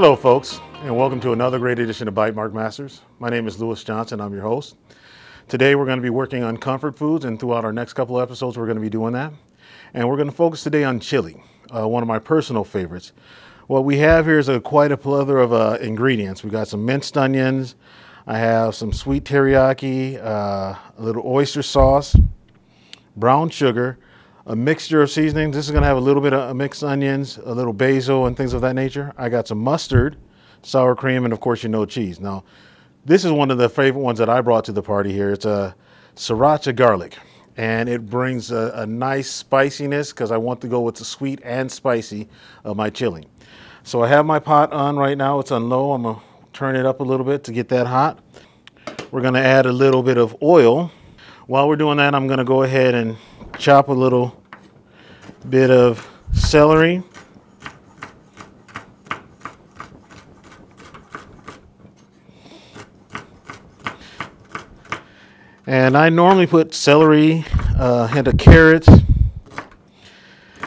Hello folks, and welcome to another great edition of Bite Mark Masters. My name is Lewis Johnson, I'm your host. Today we're going to be working on comfort foods, and throughout our next couple of episodes we're going to be doing that. And we're going to focus today on chili, one of my personal favorites. What we have here is quite a plethora of ingredients. We got some minced onions, I have some sweet teriyaki, a little oyster sauce, brown sugar, a mixture of seasonings. This is going to have a little bit of mixed onions, a little basil and things of that nature. I got some mustard, sour cream, and of course cheese. Now, this is one of the favorite ones that I brought to the party here. It's a sriracha garlic, and it brings a nice spiciness because I want to go with the sweet and spicy of my chili. So I have my pot on right now. It's on low. I'm going to turn it up a little bit to get that hot. We're going to add a little bit of oil. While we're doing that, I'm going to go ahead and chop a little bit of celery. And I normally put celery, a hint of carrots,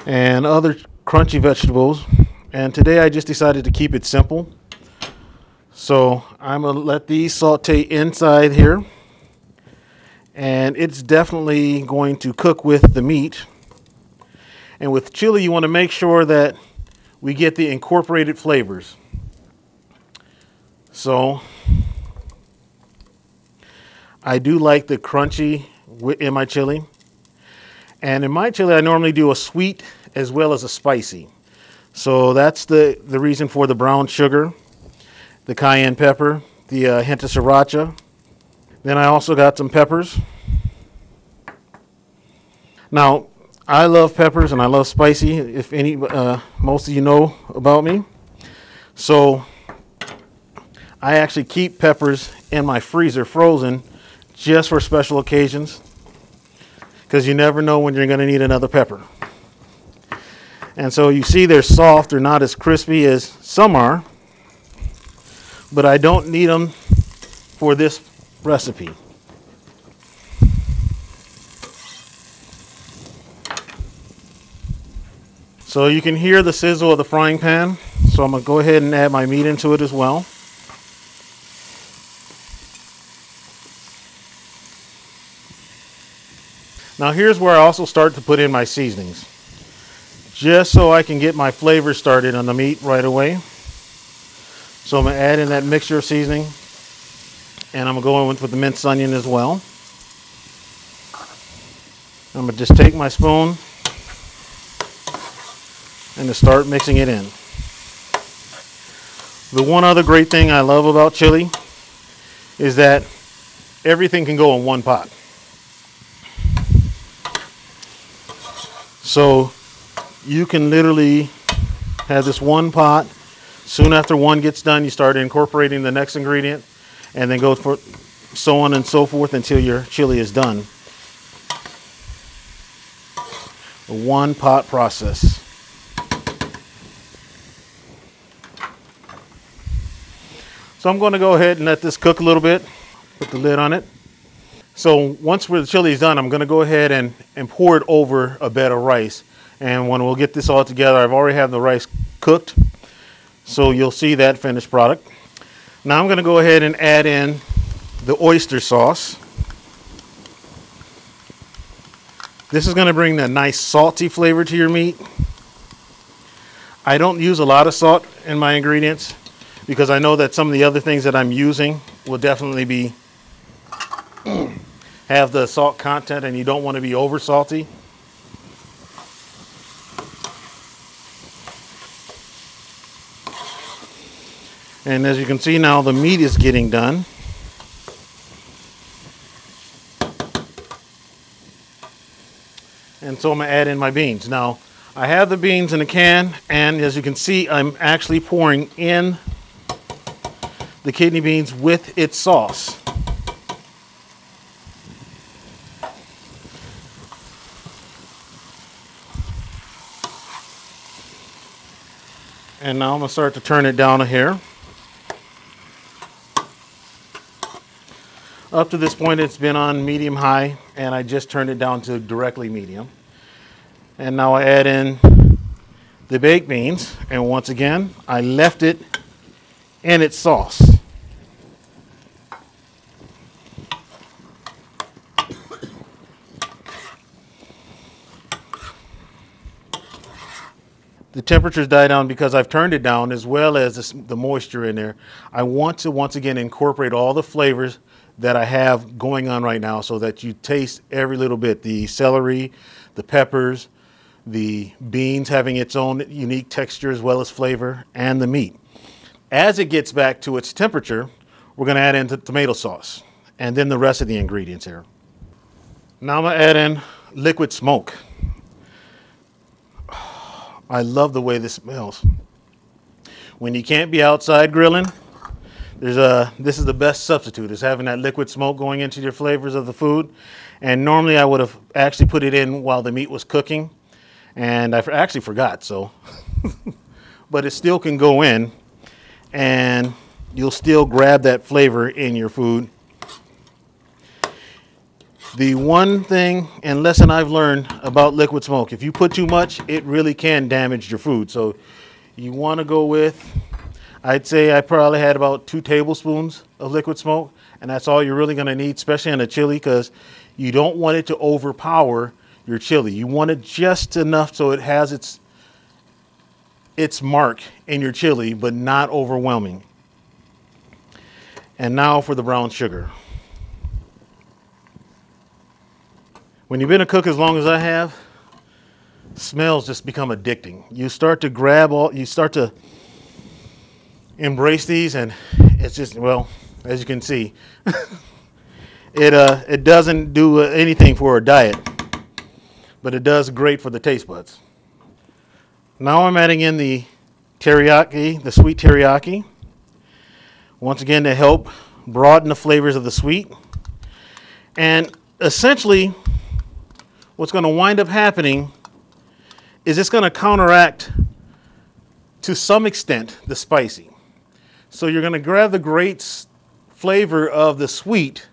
and other crunchy vegetables. And today I just decided to keep it simple. So I'm going to let these saute inside here. And it's definitely going to cook with the meat. And with chili, you want to make sure that we get the incorporated flavors. So I do like the crunchy in my chili. And in my chili, I normally do a sweet as well as a spicy. So that's the reason for the brown sugar, the cayenne pepper, the hint of sriracha. Then I also got some peppers. Now, I love peppers and I love spicy, if most of you know about me. So I actually keep peppers in my freezer frozen just for special occasions, because you never know when you're going to need another pepper. And so you see they're soft, they're not as crispy as some are, but I don't need them for this recipe. So you can hear the sizzle of the frying pan, so I'm going to go ahead and add my meat into it as well. Now here's where I also start to put in my seasonings, just so I can get my flavor started on the meat right away. So I'm going to add in that mixture of seasoning, and I'm going to go in with the minced onion as well. I'm going to just take my spoon and to start mixing it in. The one other great thing I love about chili is that everything can go in one pot. So you can literally have this one pot. Soon after one gets done, you start incorporating the next ingredient, and then go for so on and so forth until your chili is done. A one pot process. So I'm going to go ahead and let this cook a little bit, put the lid on it. So once the chili is done, I'm going to go ahead and pour it over a bed of rice. And when we'll get this all together, I've already had the rice cooked, so you'll see that finished product. Now I'm going to go ahead and add in the oyster sauce. This is going to bring that nice salty flavor to your meat. I don't use a lot of salt in my ingredients, because I know that some of the other things that I'm using will definitely be have the salt content, and you don't want to be over salty. And as you can see now, the meat is getting done. And so I'm going to add in my beans. Now, I have the beans in a can, and as you can see, I'm actually pouring in the kidney beans with its sauce. And now I'm going to start to turn it down here. Up to this point, it's been on medium high, and I just turned it down to directly medium. And now I add in the baked beans, and once again I left it and its sauce. The temperatures die down because I've turned it down, as well as the moisture in there. I want to once again incorporate all the flavors that I have going on right now so that you taste every little bit. The celery, the peppers, the beans having its own unique texture as well as flavor, and the meat. As it gets back to its temperature, we're going to add in the tomato sauce and then the rest of the ingredients here. Now I'm going to add in liquid smoke. I love the way this smells. When you can't be outside grilling, this is the best substitute, is having that liquid smoke going into your flavors of the food. And normally I would have actually put it in while the meat was cooking, and I actually forgot, so. But it still can go in, and you'll still grab that flavor in your food. The one thing and lesson I've learned about liquid smoke, if you put too much, it really can damage your food. So you want to go with, I'd say I probably had about 2 tablespoons of liquid smoke, and that's all you're really going to need, especially in a chili, because you don't want it to overpower your chili. You want it just enough so it has its mark in your chili, but not overwhelming. And now for the brown sugar. When you've been a cook as long as I have, smells just become addicting. You start to embrace these, and it's just, well, as you can see, it doesn't do anything for a diet, but it does great for the taste buds. Now I'm adding in the teriyaki, the sweet teriyaki, once again to help broaden the flavors of the sweet. And essentially, what's going to wind up happening is it's going to counteract, to some extent, the spicy. So you're going to grab the great flavor of the sweet,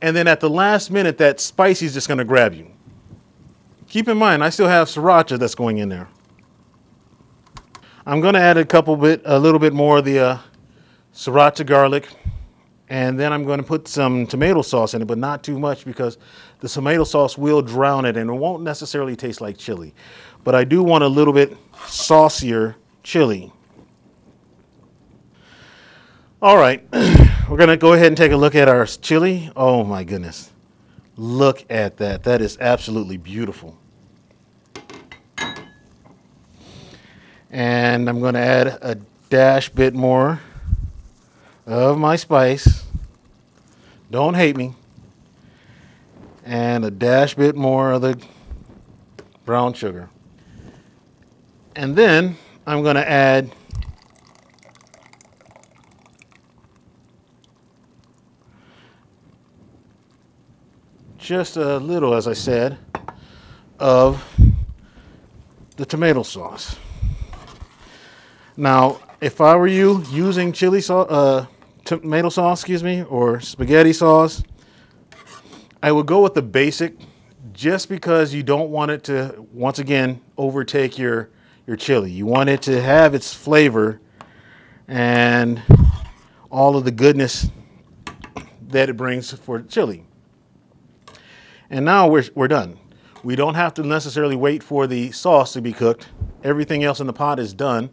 and then at the last minute, that spicy is just going to grab you. Keep in mind, I still have sriracha that's going in there. I'm going to add a little bit more of the sriracha garlic, and then I'm going to put some tomato sauce in it, but not too much, because the tomato sauce will drown it and it won't necessarily taste like chili. But I do want a little bit saucier chili. All right, we're going to go ahead and take a look at our chili. Oh my goodness. Look at that. That is absolutely beautiful. And I'm going to add a dash bit more of my spice. Don't hate me. And a dash bit more of the brown sugar. And then I'm going to add just a little, as I said, of the tomato sauce. Now, if I were you using tomato sauce, or spaghetti sauce, I would go with the basic, just because you don't want it to, once again, overtake your chili. You want it to have its flavor and all of the goodness that it brings for chili. And now we're done. We don't have to necessarily wait for the sauce to be cooked. Everything else in the pot is done.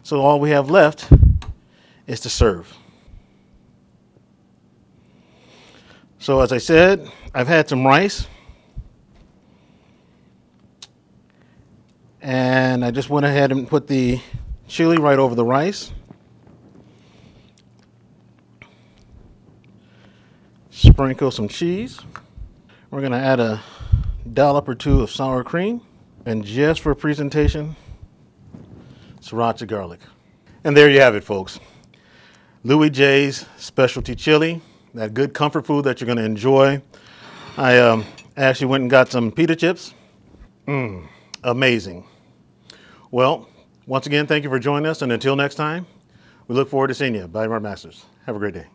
So all we have left is to serve. So as I said, I've had some rice. And I just went ahead and put the chili right over the rice. Sprinkle some cheese. We're going to add a dollop or 2 of sour cream. And just for presentation, sriracha garlic. And there you have it, folks. Louis J's specialty chili, that good comfort food that you're going to enjoy. I actually went and got some pita chips. Amazing. Well, once again, thank you for joining us, and until next time, we look forward to seeing you. Bye, Mark Masters. Have a great day.